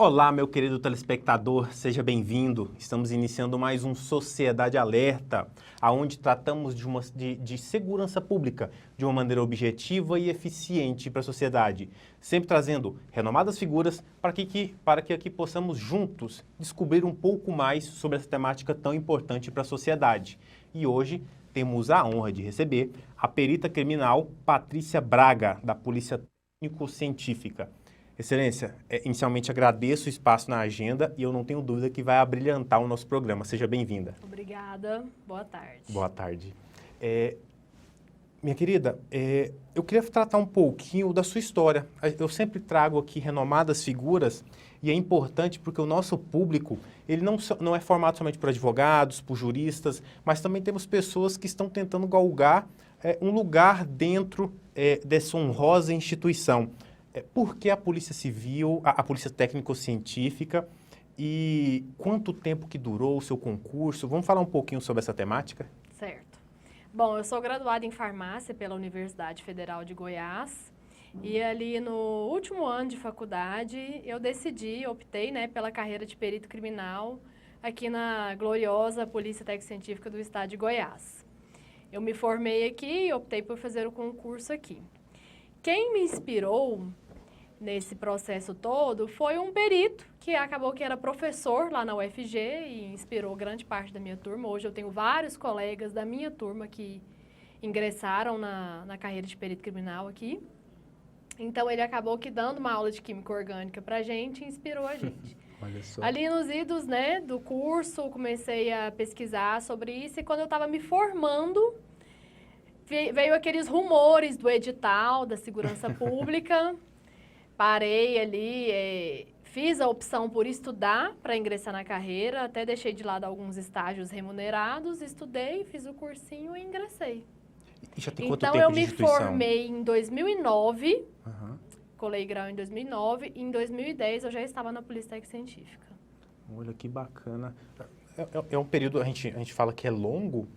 Olá, meu querido telespectador, seja bem-vindo. Estamos iniciando mais um Sociedade Alerta, onde tratamos de segurança pública de uma maneira objetiva e eficiente para a sociedade, sempre trazendo renomadas figuras para que aqui possamos juntos descobrir um pouco mais sobre essa temática tão importante para a sociedade. E hoje temos a honra de receber a perita criminal Patrícia Braga, da Polícia Técnico-Científica. Excelência, inicialmente agradeço o espaço na agenda e eu não tenho dúvida que vai abrilhantar o nosso programa. Seja bem-vinda. Obrigada. Boa tarde. Boa tarde. Minha querida, eu queria tratar um pouquinho da sua história. Eu sempre trago aqui renomadas figuras e é importante porque o nosso público ele não é formado somente por advogados, por juristas, mas também temos pessoas que estão tentando galgar um lugar dentro dessa honrosa instituição. Por que a Polícia Civil, a Polícia Técnico-Científica e quanto tempo que durou o seu concurso? Vamos falar um pouquinho sobre essa temática? Certo. Bom, eu sou graduada em farmácia pela Universidade Federal de Goiás e ali no último ano de faculdade eu optei, pela carreira de perito criminal aqui na gloriosa Polícia Técnico-Científica do Estado de Goiás. Eu me formei aqui e optei por fazer o concurso aqui. Quem me inspirou nesse processo todo foi um perito que acabou que era professor lá na UFG e inspirou grande parte da minha turma. Hoje eu tenho vários colegas da minha turma que ingressaram na carreira de perito criminal aqui. Então ele acabou que dando uma aula de química orgânica pra gente e inspirou a gente. Olha só. Ali nos idos, do curso, comecei a pesquisar sobre isso e quando eu estava me formando, veio aqueles rumores do edital da segurança pública. Parei ali, fiz a opção por estudar para ingressar na carreira, até deixei de lado alguns estágios remunerados, estudei, fiz o cursinho e ingressei. E já tem quanto Então tempo eu de me instituição? formei em 2009, Aham. colei grau em 2009, e em 2010 eu já estava na Polícia Técnico-Científica. Olha que bacana. É um período, a gente fala que é longo,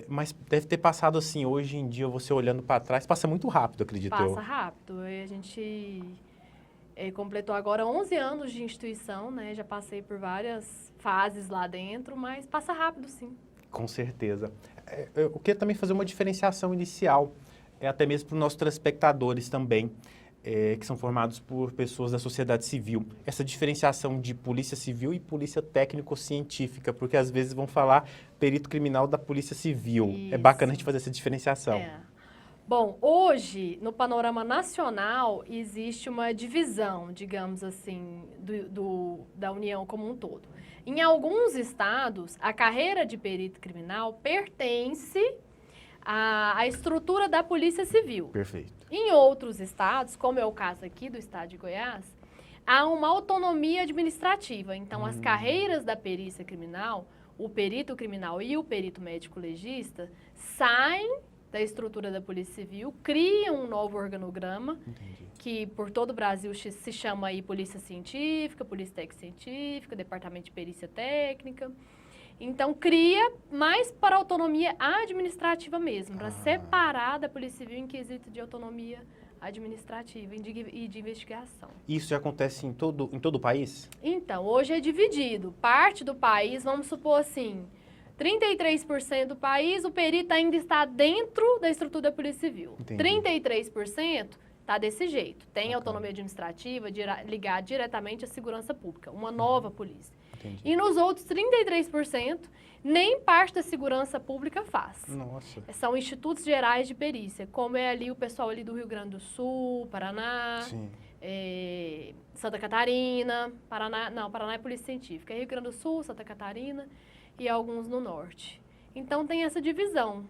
mas deve ter passado assim, hoje em dia, você olhando para trás, passa muito rápido, acredito eu. Passa rápido, e a gente completou agora 11 anos de instituição, já passei por várias fases lá dentro, mas passa rápido sim. Com certeza. Eu queria também fazer uma diferenciação inicial, até mesmo para os nossos telespectadores também, que são formados por pessoas da sociedade civil. Essa diferenciação de polícia civil e polícia técnico-científica, porque às vezes vão falar perito criminal da polícia civil. Isso. É bacana a gente fazer essa diferenciação. Bom, hoje, no panorama nacional, existe uma divisão, digamos assim, da União como um todo. Em alguns estados, a carreira de perito criminal pertence à estrutura da Polícia Civil. Perfeito. Em outros estados, como é o caso aqui do estado de Goiás, há uma autonomia administrativa. Então, as carreiras da perícia criminal, o perito criminal e o perito médico-legista, saem da estrutura da Polícia Civil, criam um novo organograma, Entendi. que por todo o Brasil se chama aí Polícia Científica, Polícia Técnico-Científica, Departamento de Perícia Técnica. Então, cria mais para autonomia administrativa mesmo, para separar da Polícia Civil em quesito de autonomia administrativa e de investigação. Isso já acontece em todo o país? Então, hoje é dividido. Parte do país, vamos supor assim, 33% do país, o perito ainda está dentro da estrutura da Polícia Civil. Entendi. 33% está desse jeito. Tem autonomia administrativa ligada diretamente à segurança pública, uma nova polícia. Entendi. E nos outros 33%, nem parte da segurança pública faz. Nossa. São institutos gerais de perícia, como é ali o pessoal ali do Rio Grande do Sul, Paraná, Sim. Santa Catarina, Paraná é Polícia Científica, Rio Grande do Sul, Santa Catarina e alguns no norte. Então tem essa divisão,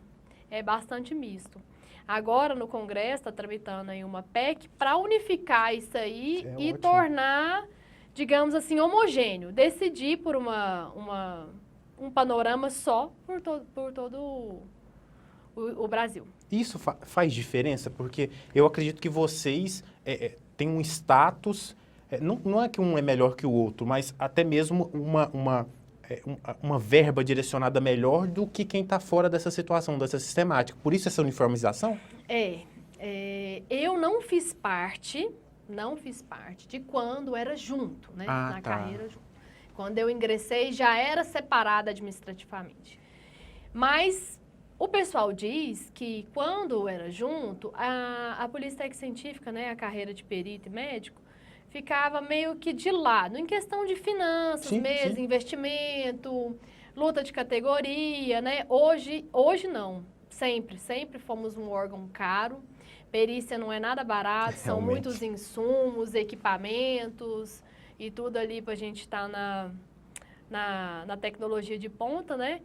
é bastante misto. Agora no Congresso está tramitando aí uma PEC para unificar isso aí Isso é e ótimo. tornar, digamos assim, homogêneo, decidir por um panorama só por todo o Brasil. Isso faz diferença? Porque eu acredito que vocês têm um status, não é que um é melhor que o outro, mas até mesmo uma verba direcionada melhor do que quem está fora dessa situação, dessa sistemática. Por isso essa uniformização? Eu não fiz parte não fiz parte de quando era junto, né? Na tá. carreira junto. Quando eu ingressei, já era separada administrativamente. Mas o pessoal diz que quando era junto, a polícia técnica científica, né, a carreira de perito e médico, ficava meio que de lado, em questão de finanças mesmo, investimento, luta de categoria, né? Hoje não, sempre fomos um órgão caro. Perícia não é nada barato, são muitos insumos, equipamentos e tudo ali para a gente estar na tecnologia de ponta, né?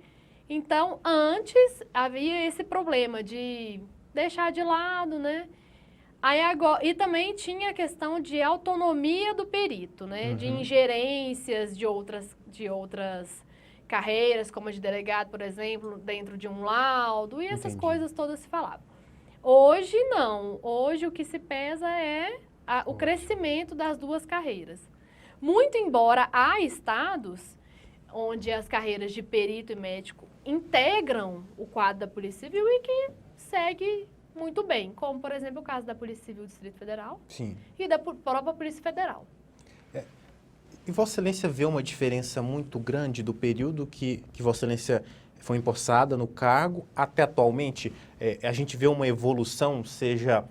Então, antes havia esse problema de deixar de lado, né? Aí agora, e também tinha a questão de autonomia do perito, né? De ingerências de outras carreiras, como a de delegado, por exemplo, dentro de um laudo, e essas coisas todas se falavam. Hoje não. Hoje o que se pesa é o crescimento das duas carreiras. Muito embora há estados onde as carreiras de perito e médico integram o quadro da Polícia Civil e que segue muito bem, como, por exemplo, o caso da Polícia Civil do Distrito Federal e da própria Polícia Federal. E Vossa Excelência vê uma diferença muito grande do período que Vossa Excelência foi empossada no cargo até atualmente? A gente vê uma evolução, seja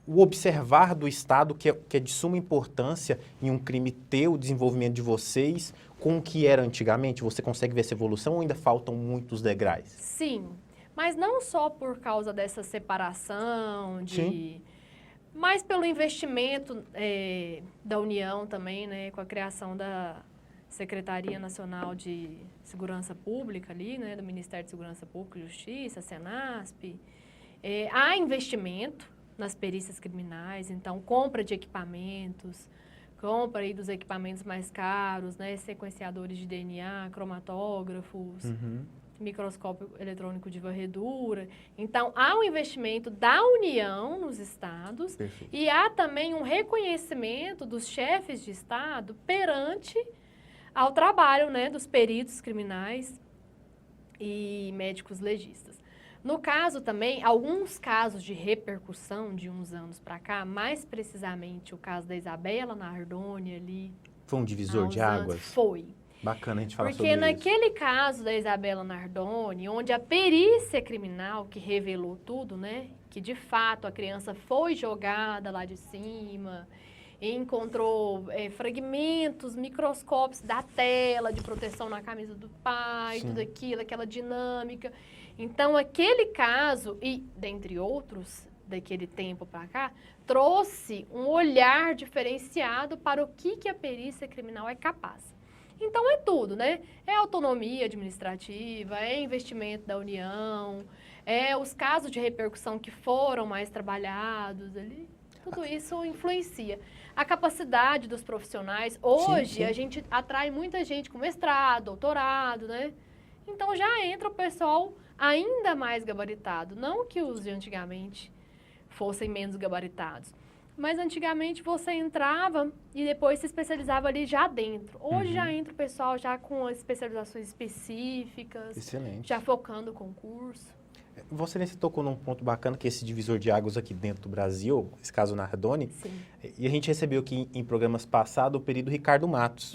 o observar do Estado, que é de suma importância em um crime ter o desenvolvimento de vocês, com o que era antigamente? Você consegue ver essa evolução ou ainda faltam muitos degraus? Sim, mas não só por causa dessa separação, mas pelo investimento da União também, né, com a criação da Secretaria Nacional de Segurança Pública ali, né, do Ministério de Segurança Pública e Justiça, Senasp. Há investimento nas perícias criminais, então compra de equipamentos, compra aí dos equipamentos mais caros, né, sequenciadores de DNA, cromatógrafos, microscópio eletrônico de varredura. Então, há um investimento da União nos estados e há também um reconhecimento dos chefes de estado perante ao trabalho, né, dos peritos criminais e médicos legistas. No caso também, alguns casos de repercussão de uns anos para cá, mais precisamente o caso da Isabela Nardoni ali. Foi um divisor de águas? Foi. Bacana a gente falar sobre Porque isso. naquele caso da Isabela Nardoni, onde a perícia criminal que revelou tudo, né, que de fato a criança foi jogada lá de cima, e encontrou fragmentos, microscópios da tela de proteção na camisa do pai, tudo aquilo, aquela dinâmica. Então, aquele caso, e dentre outros, daquele tempo para cá, trouxe um olhar diferenciado para o que a perícia criminal é capaz. Então, é tudo, né? É autonomia administrativa, é investimento da União, é os casos de repercussão que foram mais trabalhados ali. Tudo isso influencia. A capacidade dos profissionais. Hoje, a gente atrai muita gente com mestrado, doutorado, né? Então, já entra o pessoal ainda mais gabaritado. Não que os de antigamente fossem menos gabaritados. Mas antigamente você entrava e depois se especializava ali já dentro. Hoje já entra o pessoal já com especializações específicas. Excelente. Já focando o concurso. Você tocou num ponto bacana, que é esse divisor de águas aqui dentro do Brasil, esse caso Nardoni. Sim. E a gente recebeu aqui em programas passados o período Ricardo Matos,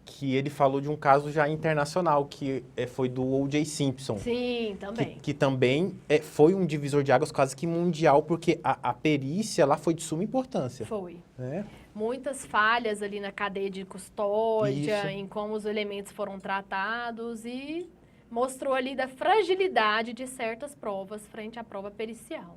que ele falou de um caso já internacional, que foi do O.J. Simpson. Sim, também. Que também foi um divisor de águas quase que mundial, porque a perícia lá foi de suma importância. Foi. Né? Muitas falhas ali na cadeia de custódia, em como os elementos foram tratados e mostrou ali da fragilidade de certas provas frente à prova pericial.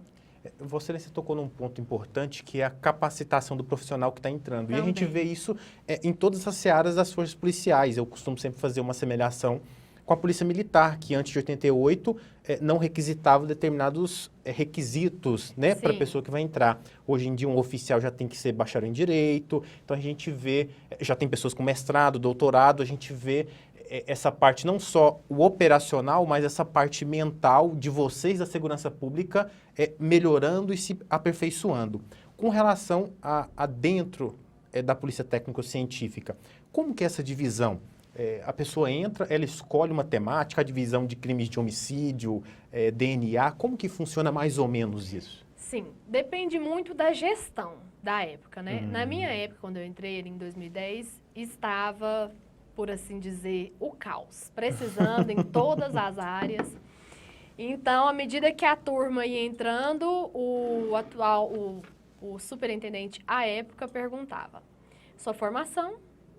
Você tocou num ponto importante, que é a capacitação do profissional que está entrando. Também. E a gente vê isso em todas as searas das forças policiais. Eu costumo sempre fazer uma semelhação com a Polícia Militar, que antes de 88 não requisitava determinados requisitos, né, para a pessoa que vai entrar. Hoje em dia um oficial já tem que ser bacharel em Direito, então a gente vê, já tem pessoas com mestrado, doutorado, a gente vê essa parte não só o operacional, mas essa parte mental de vocês da segurança pública melhorando e se aperfeiçoando. Com relação a dentro da Polícia Técnico-Científica, como que é essa divisão? A pessoa entra, ela escolhe uma temática, a divisão de crimes de homicídio, DNA, como que funciona mais ou menos isso? Sim, depende muito da gestão. da época, né? Na minha época, quando eu entrei ali em 2010, estava, por assim dizer, o caos, precisando em todas as áreas. Então, à medida que a turma ia entrando, o superintendente à época perguntava: sua formação?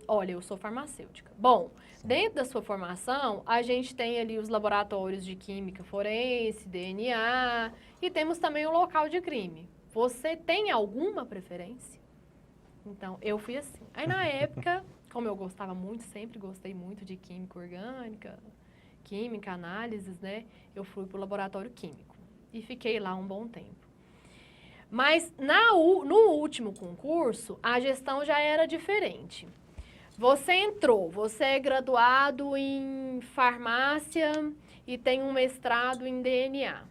Olha, eu sou farmacêutica. Bom, dentro da sua formação, a gente tem ali os laboratórios de química forense, DNA, e temos também o local de crime. Você tem alguma preferência? Então, eu fui assim. Aí, na época, como eu gostava muito, sempre gostei muito de química orgânica, química, análises, né? Eu fui para o laboratório químico e fiquei lá um bom tempo. Mas, no último concurso, a gestão já era diferente. Você entrou, você é graduado em farmácia e tem um mestrado em DNA.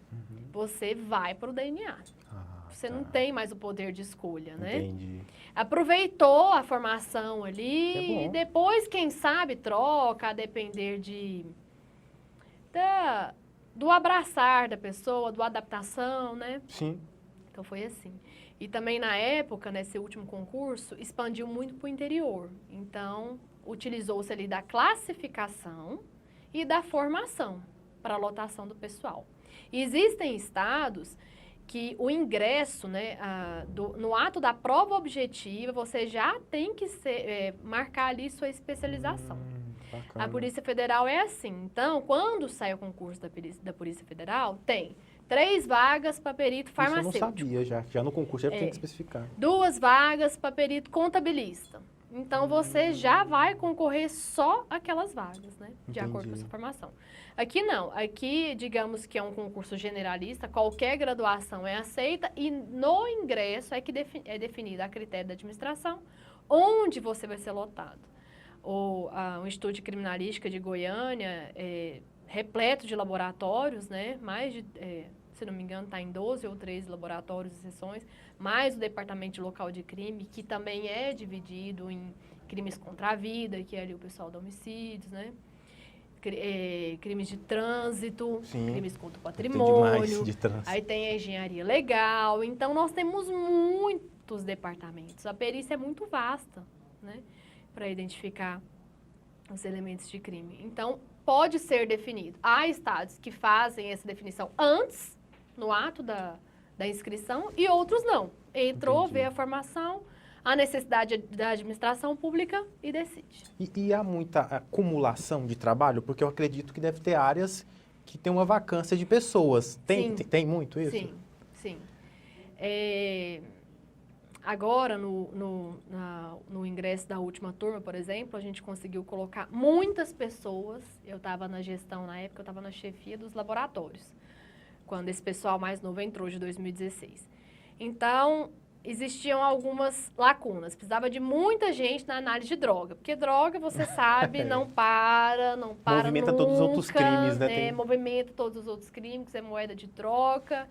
Você vai para o DNA. Você não tem mais o poder de escolha, né? Entendi. Aproveitou a formação ali Que é bom. e depois, quem sabe, troca a depender do abraçar da pessoa, do adaptação, né? Sim. Então foi assim. E também na época, nesse último concurso, expandiu muito para o interior. Então, utilizou-se ali da classificação e da formação para a lotação do pessoal. E existem estados que o ingresso, né, no ato da prova objetiva, você já tem que marcar ali sua especialização. Bacana. A Polícia Federal é assim. Então, quando sai o concurso da Polícia Federal, tem 3 vagas para perito farmacêutico. Isso eu não sabia já no concurso já tem que especificar. 2 vagas para perito contabilista. Então, você já vai concorrer só aquelas vagas, né? De acordo com a sua formação. Aqui não. Aqui, digamos que é um concurso generalista, qualquer graduação é aceita e no ingresso é definida a critério da administração onde você vai ser lotado. O Instituto de Criminalística de Goiânia é repleto de laboratórios, né? Mais de, se não me engano, está em 12 ou 13 laboratórios e seções, mais o Departamento de Local de Crime, que também é dividido em crimes contra a vida, que é ali o pessoal de homicídios, né? Crimes de trânsito, Sim. crimes contra o Tem patrimônio, demais de trânsito. aí tem a engenharia legal. Então, nós temos muitos departamentos. A perícia é muito vasta, né? Para identificar os elementos de crime. Então, pode ser definido. Há estados que fazem essa definição antes, no ato da inscrição, e outros não. Entrou, Entendi. vê a formação, a necessidade da administração pública e decide. E há muita acumulação de trabalho? Porque eu acredito que deve ter áreas que tem uma vacância de pessoas. Tem muito isso? Sim, sim. Agora, no ingresso da última turma, por exemplo, a gente conseguiu colocar muitas pessoas. Eu estava na gestão, na época, eu estava na chefia dos laboratórios, quando esse pessoal mais novo entrou, de 2016. Então, existiam algumas lacunas. Precisava de muita gente na análise de droga, porque droga, você sabe, não para Movimenta nunca, todos os outros crimes, né? Movimenta todos os outros crimes, é moeda de troca.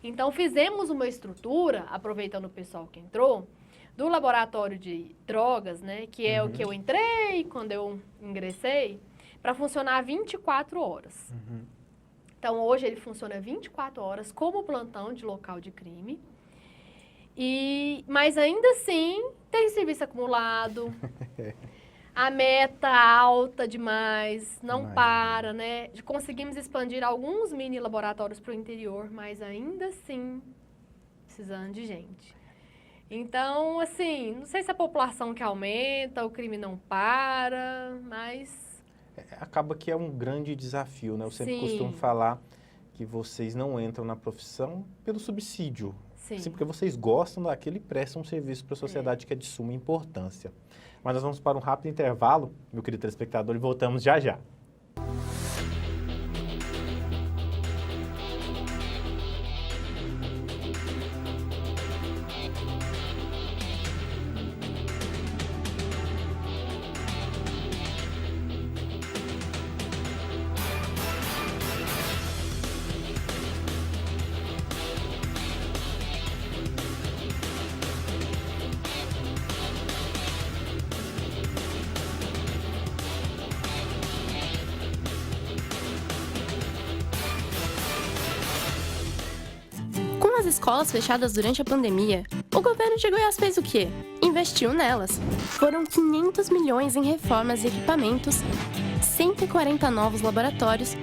Então, fizemos uma estrutura, aproveitando o pessoal que entrou, do laboratório de drogas, né, que é o que eu entrei quando eu ingressei, para funcionar 24 horas. Então, hoje ele funciona 24 horas como plantão de local de crime. Mas ainda assim, tem serviço acumulado, a meta alta demais, não para, né? Conseguimos expandir alguns mini laboratórios para o interior, mas ainda assim, precisando de gente. Então, assim, não sei se a população que aumenta, o crime não para, mas... Acaba que é um grande desafio, né? Eu sempre Sim. costumo falar que vocês não entram na profissão pelo subsídio. Sim. Porque vocês gostam daquilo e prestam um serviço para a sociedade que é de suma importância. Mas nós vamos para um rápido intervalo, meu querido telespectador, e voltamos já já. Com as escolas fechadas durante a pandemia, O governo de Goiás fez o quê? Investiu nelas. Foram 500 milhões em reformas e equipamentos, 140 novos laboratórios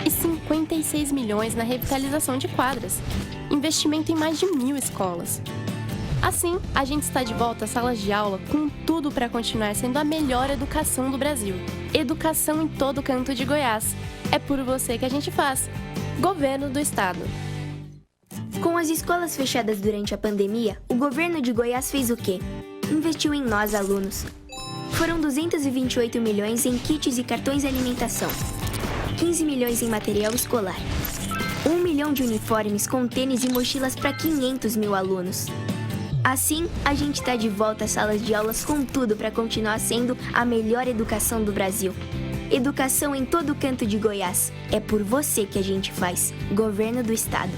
e 56 milhões na revitalização de quadras. Investimento em mais de 1.000 escolas. Assim, a gente está de volta às salas de aula com tudo para continuar sendo a melhor educação do Brasil. Educação em todo canto de Goiás. É por você que a gente faz. Governo do Estado. Com as escolas fechadas durante a pandemia, o governo de Goiás fez o quê? Investiu em nós, alunos. Foram 228 milhões em kits e cartões de alimentação, 15 milhões em material escolar, 1 milhão de uniformes com tênis e mochilas para 500 mil alunos. Assim, a gente está de volta às salas de aulas com tudo para continuar sendo a melhor educação do Brasil. Educação em todo canto de Goiás. É por você que a gente faz. Governo do Estado.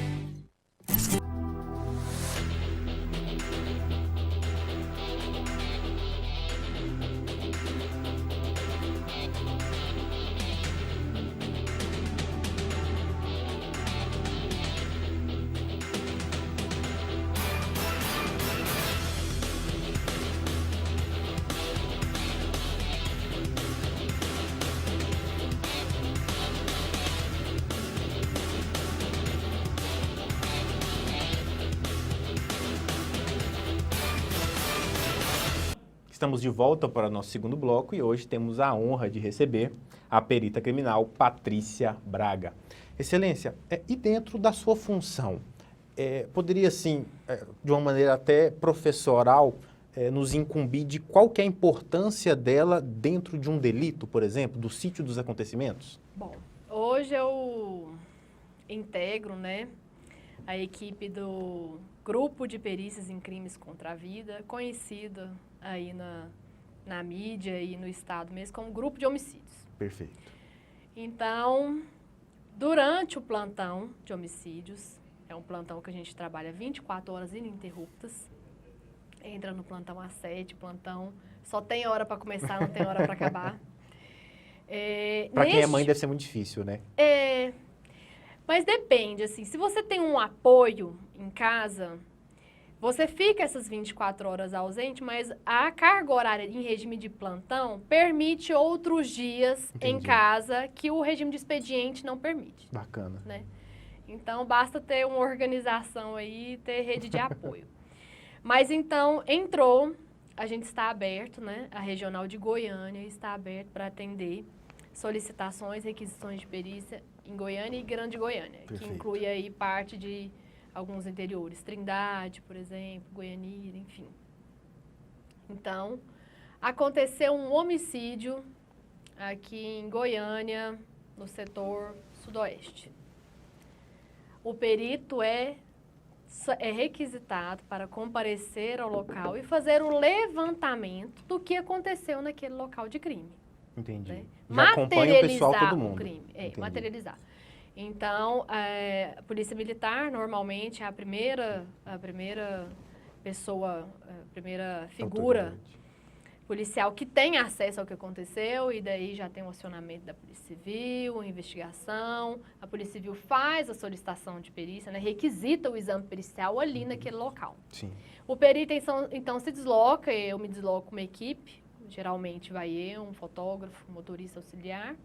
Estamos de volta para o nosso segundo bloco e hoje temos a honra de receber a perita criminal Patrícia Braga. Excelência, e dentro da sua função, poderia, assim, de uma maneira até professoral, nos incumbir de qual que é a importância dela dentro de um delito, por exemplo, do sítio dos acontecimentos? Bom, hoje eu integro, né, a equipe do Grupo de Perícias em Crimes contra a Vida, conhecida aí na mídia e no estado mesmo como Grupo de Homicídios. Perfeito. Então, durante o plantão de homicídios, é um plantão que a gente trabalha 24 horas ininterruptas, entra no plantão às 7, plantão só tem hora para começar, não tem hora para acabar. Para quem é mãe deve ser muito difícil, né? Mas depende, assim, se você tem um apoio em casa, você fica essas 24 horas ausente, mas a carga horária em regime de plantão permite outros dias em casa que o regime de expediente não permite. Bacana. Né? Então, basta ter uma organização aí, ter rede de apoio. Mas então, a gente está aberto, né? A Regional de Goiânia está aberta para atender solicitações, requisições de perícia em Goiânia e Grande Goiânia, Perfeito. que inclui aí parte de alguns interiores, Trindade, por exemplo, Goianira, enfim. Então, aconteceu um homicídio aqui em Goiânia, no setor sudoeste. O perito é requisitado para comparecer ao local e fazer o levantamento do que aconteceu naquele local de crime. Entendi. Né? Já acompanha o pessoal, todo mundo. O crime. Entendi. Materializar. Então, a Polícia Militar, normalmente, é a primeira pessoa, a primeira figura Autoridade. policial que tem acesso ao que aconteceu, e daí já tem o acionamento da Polícia Civil, a investigação, a Polícia Civil faz a solicitação de perícia, né, requisita o exame pericial ali naquele local. Sim. O perito, então, se desloca, eu me desloco com uma equipe, geralmente vai eu, um fotógrafo, um motorista auxiliar.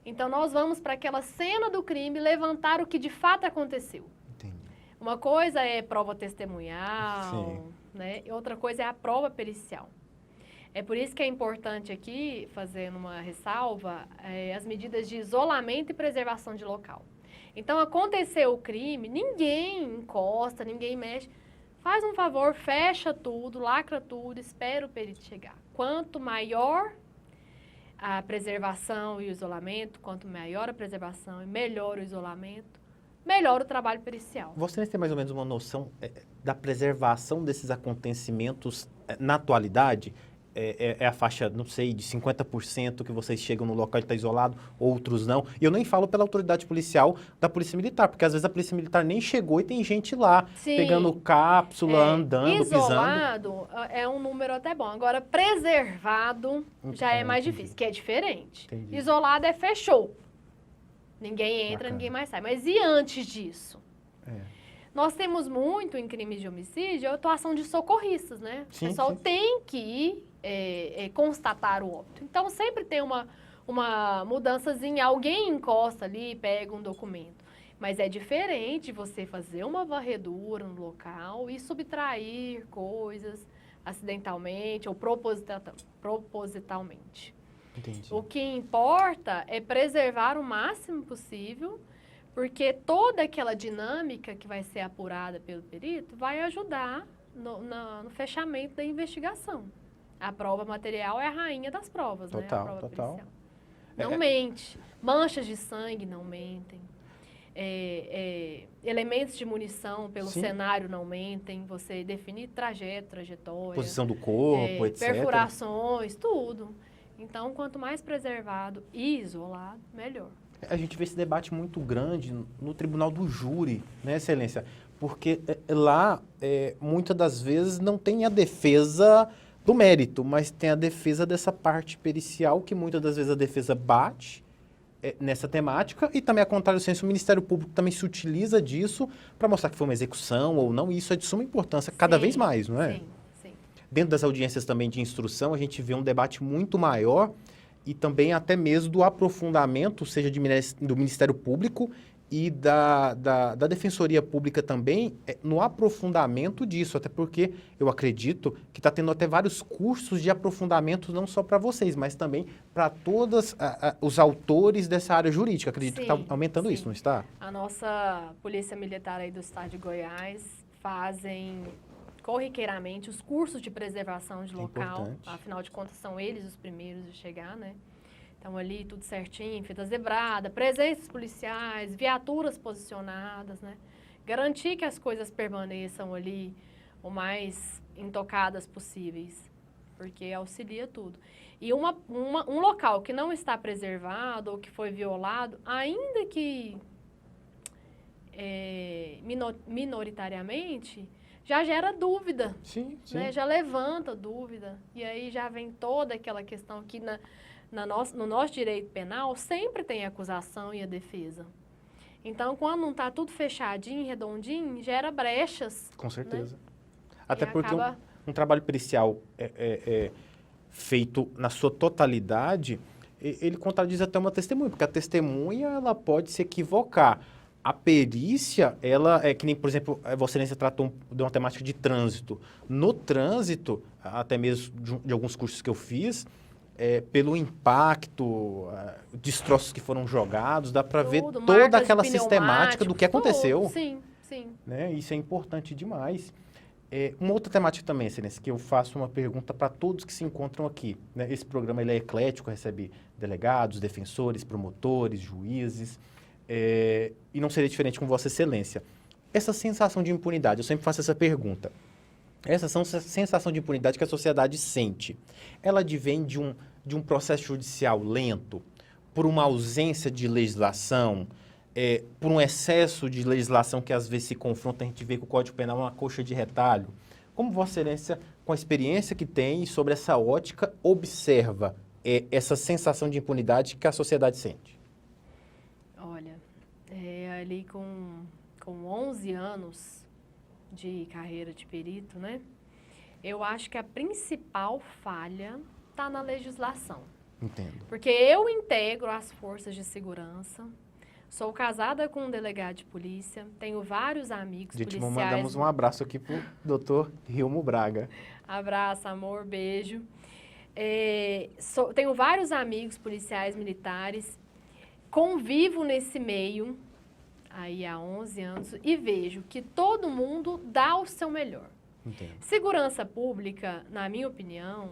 Então, nós vamos para aquela cena do crime levantar o que de fato aconteceu. Entendi. Uma coisa é prova testemunhal, Sim. né? E outra coisa é a prova pericial. É por isso que é importante aqui, fazendo uma ressalva, as medidas de isolamento e preservação de local. Então, aconteceu o crime, ninguém encosta, ninguém mexe. Faz um favor, fecha tudo, lacra tudo, espera o perito chegar. Quanto maior a preservação e o isolamento, quanto maior a preservação e melhor o isolamento, melhor o trabalho pericial. Vocês têm mais ou menos uma noção da preservação desses acontecimentos na atualidade? É a faixa, não sei, de 50% que vocês chegam no local e está isolado, outros não. E eu nem falo pela autoridade policial da Polícia Militar, porque às vezes a Polícia Militar nem chegou e tem gente lá, Sim. pegando cápsula, andando, isolado, pisando. é um número até bom. Agora, preservado já é mais entendi. difícil, que é diferente. Entendi. Isolado é fechou. Ninguém entra, Bacana. ninguém mais sai. Mas e antes disso? Nós temos muito em crimes de homicídio a atuação de socorristas, né? Sim, o pessoal sim. tem que ir constatar o óbito. Então, sempre tem uma mudançazinha, alguém encosta ali e pega um documento. Mas é diferente você fazer uma varredura no local e subtrair coisas acidentalmente ou propositalmente. Entendi. O que importa é preservar o máximo possível, porque toda aquela dinâmica que vai ser apurada pelo perito vai ajudar no fechamento da investigação. A prova material é a rainha das provas, né? A Total, prova total. pericial. Não mente. Manchas de sangue não mentem. Elementos de munição pelo Sim. cenário não mentem. Você definir trajetória. Posição do corpo, etc. Perfurações, tudo. Então, quanto mais preservado e isolado, melhor. A gente vê esse debate muito grande no tribunal do júri, né, Excelência? Porque lá, muitas das vezes, não tem a defesa do mérito, mas tem a defesa dessa parte pericial, que muitas das vezes a defesa bate nessa temática, e também, a contrário senso, o Ministério Público também se utiliza disso para mostrar que foi uma execução ou não, e isso é de suma importância cada Sim, vez mais, não é? Sim, sim. Dentro das audiências também de instrução, a gente vê um debate muito maior e também até mesmo do aprofundamento, seja do Ministério Público e da Defensoria Pública também, no aprofundamento disso, até porque eu acredito que está tendo até vários cursos de aprofundamento, não só para vocês, mas também para todos os autores dessa área jurídica. Acredito que está aumentando isso, não está? A nossa Polícia Militar aí do Estado de Goiás fazem corriqueiramente os cursos de preservação de local. Importante. Afinal de contas, são eles os primeiros a chegar, né? Então, ali, tudo certinho, fita zebrada, presenças policiais, viaturas posicionadas, né? Garantir que as coisas permaneçam ali o mais intocadas possíveis, porque auxilia tudo. E um local que não está preservado ou que foi violado, ainda que minoritariamente, já gera dúvida, Sim, sim. né? Já levanta dúvida. E aí já vem toda aquela questão que no nosso direito penal sempre tem a acusação e a defesa. Então, quando não está tudo fechadinho, redondinho, gera brechas. Com certeza. Né? Até E porque acaba- um trabalho pericial feito na sua totalidade, ele contradiz até uma testemunha, porque a testemunha ela pode se equivocar. A perícia, ela é que nem, por exemplo, a Vossa Excelência tratou de uma temática de trânsito. No trânsito, até mesmo de alguns cursos que eu fiz, pelo impacto, destroços que foram jogados, dá para ver Tudo, toda marcas de aquela sistemática do que aconteceu. tudo. Sim, sim. Né? Isso é importante demais. Uma outra temática também, Excelência, que eu faço uma pergunta para todos que se encontram aqui. Né? Esse programa ele é eclético, recebe delegados, defensores, promotores, juízes, e não seria diferente com Vossa Excelência. Essa sensação de impunidade, eu sempre faço essa pergunta. Essa sensação de impunidade que a sociedade sente, ela advém de um processo judicial lento, por uma ausência de legislação, por um excesso de legislação que às vezes se confronta, a gente vê que o Código Penal é uma coxa de retalho. Como Vossa Excelência, com a experiência que tem e sobre essa ótica, observa essa sensação de impunidade que a sociedade sente? Olha, ali com 11 anos de carreira de perito, né? Eu acho que a principal falha está na legislação. Entendo. Porque eu integro as forças de segurança, sou casada com um delegado de polícia, tenho vários amigos Gente, policiais. mandamos um abraço aqui pro Dr. Rilmo Braga. Abraço, amor, beijo. Tenho vários amigos policiais militares, convivo nesse meio aí há 11 anos e vejo que todo mundo dá o seu melhor. Entendo. Segurança pública, na minha opinião,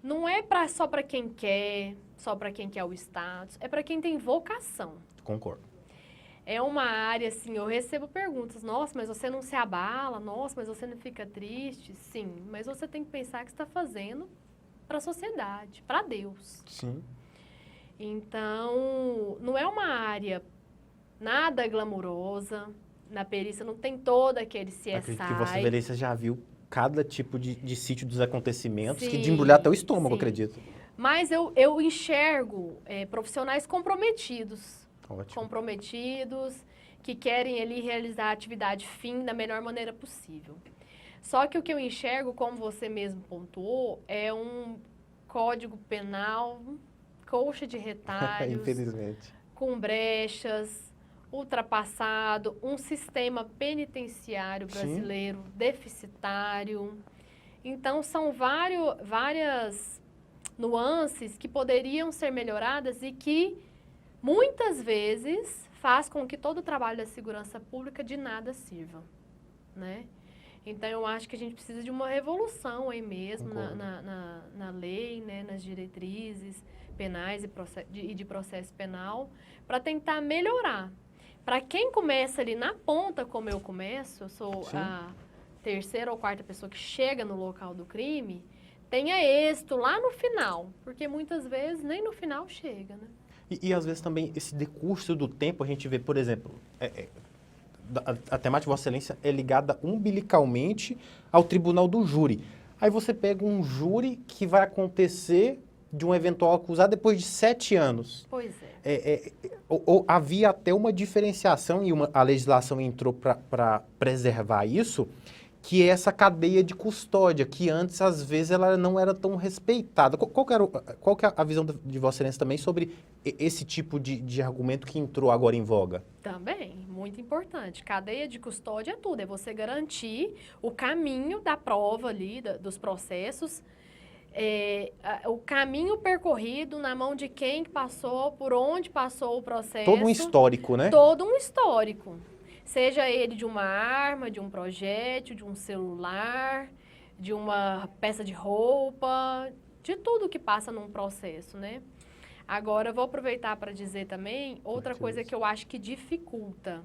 não é só para quem quer, só para quem quer o status, é para quem tem vocação. Concordo. É uma área, assim, eu recebo perguntas, nossa, mas você não se abala, nossa, mas você não fica triste? Sim, mas você tem que pensar que você está fazendo para a sociedade, para Deus. Sim. Então, não é uma área nada glamurosa, na perícia não tem todo aquele CSI. Acredito que Vossa Excelência já viu cada tipo de sítio dos acontecimentos, que Sim, de embrulhar até o estômago, sim. acredito. Mas eu enxergo profissionais comprometidos. Ótimo. Comprometidos, que querem ali realizar a atividade fim da melhor maneira possível. Só que o que eu enxergo, como você mesmo pontuou, é um código penal colcha de retalhos, Infelizmente. com brechas, ultrapassado, um sistema penitenciário brasileiro deficitário. Então, são várias nuances que poderiam ser melhoradas e que, muitas vezes, faz com que todo o trabalho da segurança pública de nada sirva, né? Então, eu acho que a gente precisa de uma revolução aí mesmo na lei, né, nas diretrizes penais e de processo penal, para tentar melhorar. Para quem começa ali na ponta, como eu começo, eu sou a terceira ou quarta pessoa que chega no local do crime, tenha êxito lá no final, porque muitas vezes nem no final chega, né? E às vezes também esse decurso do tempo, a gente vê, por exemplo, a temática de Vossa Excelência é ligada umbilicalmente ao tribunal do júri. Aí você pega um júri que vai acontecer de um eventual acusado depois de 7 anos. Pois é. Havia até uma diferenciação, e a legislação entrou para preservar isso, que é essa cadeia de custódia, que antes, às vezes, ela não era tão respeitada. Qual que é a visão de Vossa Excelência também sobre esse tipo de argumento que entrou agora em voga? Também, muito importante. Cadeia de custódia é tudo, é você garantir o caminho da prova ali, dos processos, o caminho percorrido na mão de quem passou, por onde passou o processo. Todo um histórico, né? Todo um histórico. Seja ele de uma arma, de um projétil, de um celular, de uma peça de roupa, de tudo que passa num processo, né? Agora, eu vou aproveitar para dizer também outra coisa que eu acho que dificulta,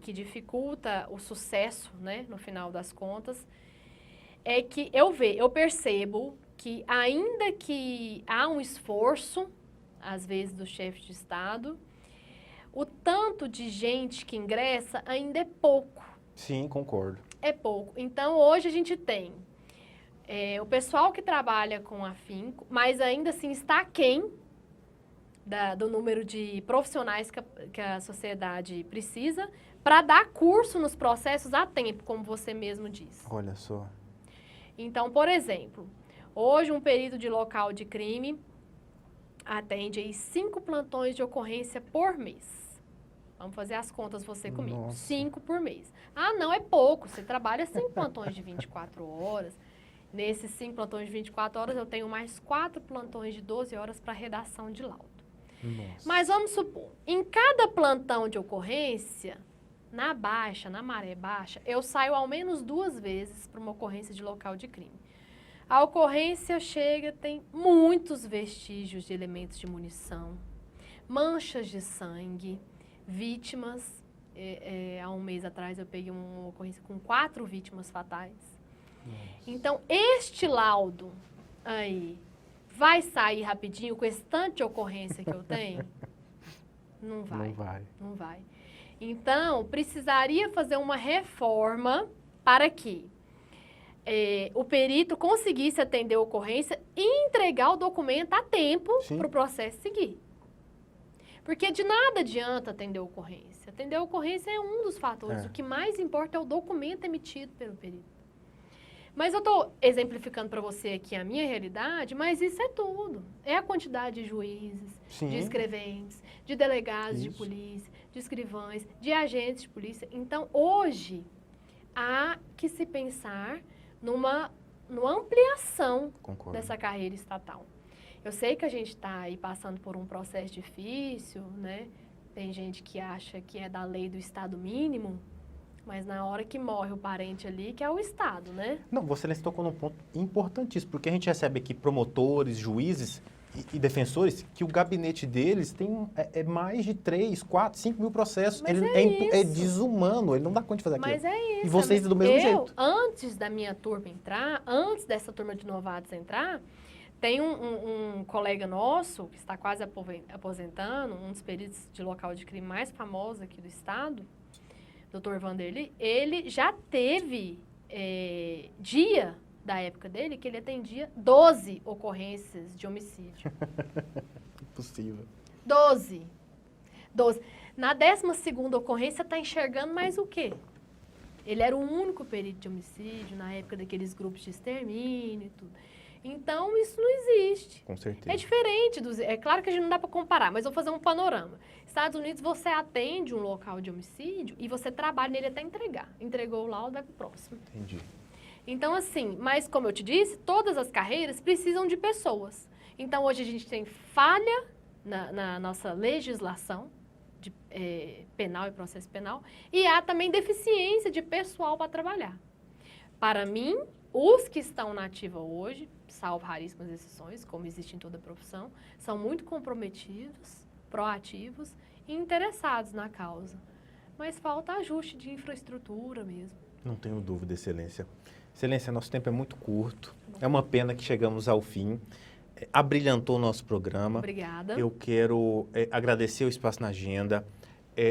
que dificulta o sucesso, né, no final das contas, é que eu percebo que ainda que há um esforço, às vezes, do chefe de Estado, o tanto de gente que ingressa ainda é pouco. Sim, concordo. É pouco. Então, hoje a gente tem o pessoal que trabalha com afinco, mas ainda assim está aquém do número de profissionais que a sociedade precisa para dar curso nos processos a tempo, como você mesmo disse. Olha só. Então, por exemplo, hoje um perito de local de crime atende aí 5 plantões de ocorrência por mês. Vamos fazer as contas você comigo. Nossa. 5 por mês. Ah, não, é pouco. Você trabalha 5 plantões de 24 horas. Nesses 5 plantões de 24 horas, eu tenho mais 4 plantões de 12 horas para redação de laudo. Nossa. Mas vamos supor, em cada plantão de ocorrência, na maré baixa, eu saio ao menos 2 vezes para uma ocorrência de local de crime. A ocorrência chega, tem muitos vestígios de elementos de munição, manchas de sangue, vítimas. Há um mês atrás eu peguei uma ocorrência com 4 vítimas fatais. Nossa. Então, este laudo aí vai sair rapidinho com esse tanto de ocorrência que eu tenho? Não vai. Não vai. Não vai. Então, precisaria fazer uma reforma para que o perito conseguisse atender a ocorrência e entregar o documento a tempo para o processo seguir. Porque de nada adianta atender a ocorrência. Atender a ocorrência é um dos fatores. O que mais importa é o documento emitido pelo perito. Mas eu estou exemplificando para você aqui a minha realidade, mas isso é tudo. É a quantidade de juízes, Sim. de escreventes, de delegados Isso. de polícia, de escrivães, de agentes de polícia. Então, hoje, há que se pensar numa ampliação Concordo. dessa carreira estatal. Eu sei que a gente está aí passando por um processo difícil, né? Tem gente que acha que é da lei do Estado mínimo, mas na hora que morre o parente ali, que é o Estado, né? Não, você tocou num ponto importantíssimo, porque a gente recebe aqui promotores, juízes e defensores que o gabinete deles tem mais de 3, 4, 5 mil processos. Mas Ele é isso. desumano, ele não dá conta de fazer aquilo. Mas é isso. E vocês do mesmo jeito. Antes da minha turma entrar, antes dessa turma de novatos entrar, tem um colega nosso, que está quase aposentando, um dos peritos de local de crime mais famosos aqui do estado, Dr. Vanderlei, ele já teve dia da época dele que ele atendia 12 ocorrências de homicídio. Impossível. 12. 12. Na 12ª ocorrência, está enxergando mais o quê? Ele era o único perito de homicídio na época daqueles grupos de extermínio e tudo. Então, isso não existe. Com certeza. É diferente dos... É claro que a gente não dá para comparar, mas vou fazer um panorama. Estados Unidos, você atende um local de homicídio e você trabalha nele até entregar. Entregou o laudo, vai para o próximo. Entendi. Então, assim, mas como eu te disse, todas as carreiras precisam de pessoas. Então, hoje a gente tem falha na nossa legislação de, penal e processo penal e há também deficiência de pessoal para trabalhar. Para mim, os que estão na ativa hoje, salvo raríssimas exceções, como existe em toda a profissão, são muito comprometidos, proativos e interessados na causa. Mas falta ajuste de infraestrutura mesmo. Não tenho dúvida, Excelência. Excelência, nosso tempo é muito curto. É uma pena que chegamos ao fim. Abrilhantou o nosso programa. Obrigada. Eu quero agradecer o espaço na agenda.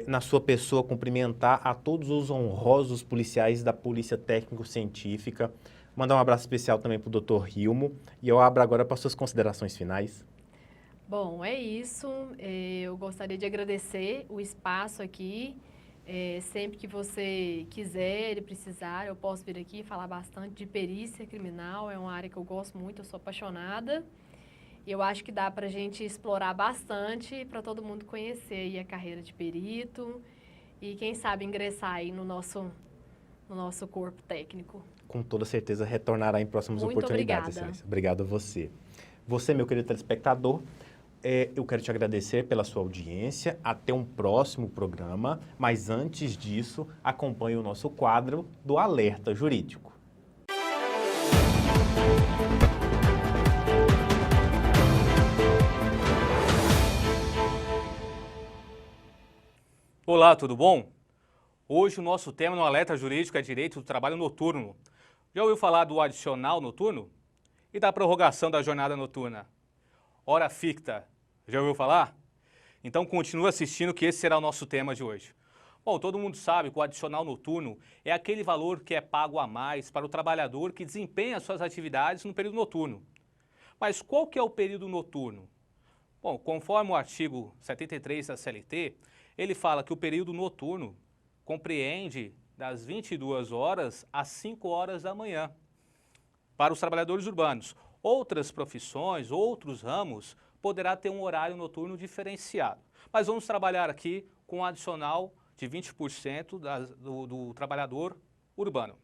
Na sua pessoa, cumprimentar a todos os honrosos policiais da Polícia Técnico-Científica. Mandar um abraço especial também para o Dr. Rilmo. E eu abro agora para suas considerações finais. Bom, é isso. Eu gostaria de agradecer o espaço aqui. Sempre que você quiser e precisar, eu posso vir aqui falar bastante de perícia criminal. É uma área que eu gosto muito, eu sou apaixonada. E eu acho que dá para a gente explorar bastante para todo mundo conhecer aí a carreira de perito e, quem sabe, ingressar aí no nosso corpo técnico. Com toda certeza retornará em próximas Muito oportunidades, obrigada. Excelência. Obrigado a você. Você, meu querido telespectador, eu quero te agradecer pela sua audiência. Até um próximo programa. Mas antes disso, acompanhe o nosso quadro do Alerta Jurídico. Olá, tudo bom? Hoje o nosso tema no Alerta Jurídico é Direito do Trabalho Noturno. Já ouviu falar do adicional noturno? E da prorrogação da jornada noturna? Hora ficta, já ouviu falar? Então continue assistindo que esse será o nosso tema de hoje. Bom, todo mundo sabe que o adicional noturno é aquele valor que é pago a mais para o trabalhador que desempenha suas atividades no período noturno. Mas qual que é o período noturno? Bom, conforme o artigo 73 da CLT, ele fala que o período noturno compreende das 22 horas às 5 horas da manhã para os trabalhadores urbanos. Outras profissões, outros ramos, poderá ter um horário noturno diferenciado. Mas vamos trabalhar aqui com um adicional de 20% do trabalhador urbano.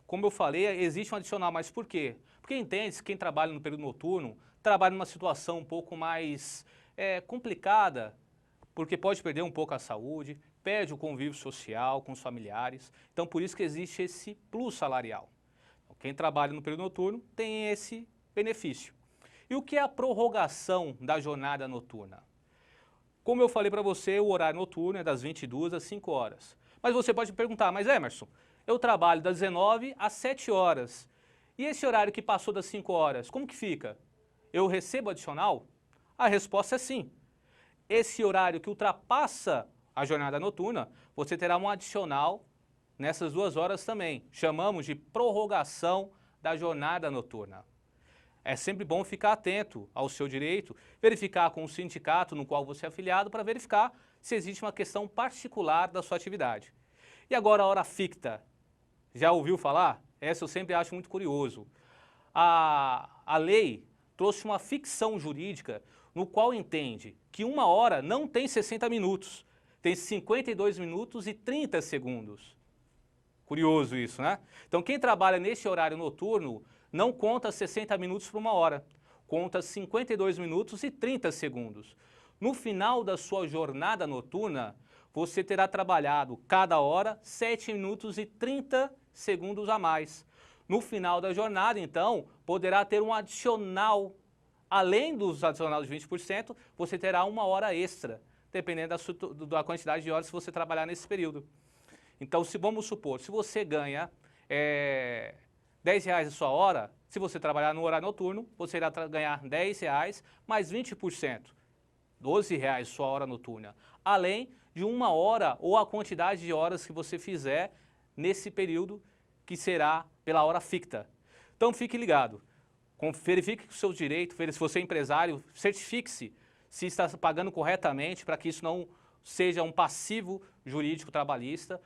Como eu falei, existe um adicional, mas por quê? Porque entende-se que quem trabalha no período noturno trabalha numa situação um pouco mais complicada, porque pode perder um pouco a saúde, perde o convívio social com os familiares. Então, por isso que existe esse plus salarial. Quem trabalha no período noturno tem esse benefício. E o que é a prorrogação da jornada noturna? Como eu falei para você, o horário noturno é das 22 às 5 horas. Mas você pode me perguntar, mas Emerson, eu trabalho das 19 às 7 horas. E esse horário que passou das 5 horas, como que fica? Eu recebo adicional? A resposta é sim. Esse horário que ultrapassa a jornada noturna, você terá um adicional nessas 2 horas também. Chamamos de prorrogação da jornada noturna. É sempre bom ficar atento ao seu direito, verificar com o sindicato no qual você é afiliado para verificar se existe uma questão particular da sua atividade. E agora a hora ficta. Já ouviu falar? Essa eu sempre acho muito curioso. A lei trouxe uma ficção jurídica no qual entende que 1 hora não tem 60 minutos, tem 52 minutos e 30 segundos. Curioso isso, né? Então quem trabalha nesse horário noturno não conta 60 minutos por 1 hora, conta 52 minutos e 30 segundos. No final da sua jornada noturna, você terá trabalhado cada hora 7 minutos e 30 segundos a mais. No final da jornada, então, poderá ter um adicional. Além dos adicionais de 20%, você terá 1 hora extra, dependendo da quantidade de horas que você trabalhar nesse período. Então, vamos supor, se você ganha R$10 a sua hora, se você trabalhar no horário noturno, você irá ganhar R$10 mais 20%, R$12 sua hora noturna, além de 1 hora ou a quantidade de horas que você fizer nesse período, que será pela hora ficta. Então, fique ligado. Verifique os seus direitos, se você é empresário, certifique-se se está pagando corretamente para que isso não seja um passivo jurídico trabalhista.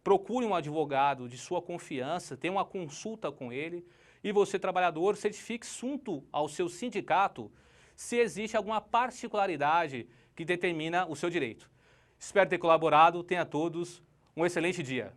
Procure um advogado de sua confiança, tenha uma consulta com ele e você, trabalhador, certifique junto ao seu sindicato se existe alguma particularidade que determina o seu direito. Espero ter colaborado. Tenha todos um excelente dia.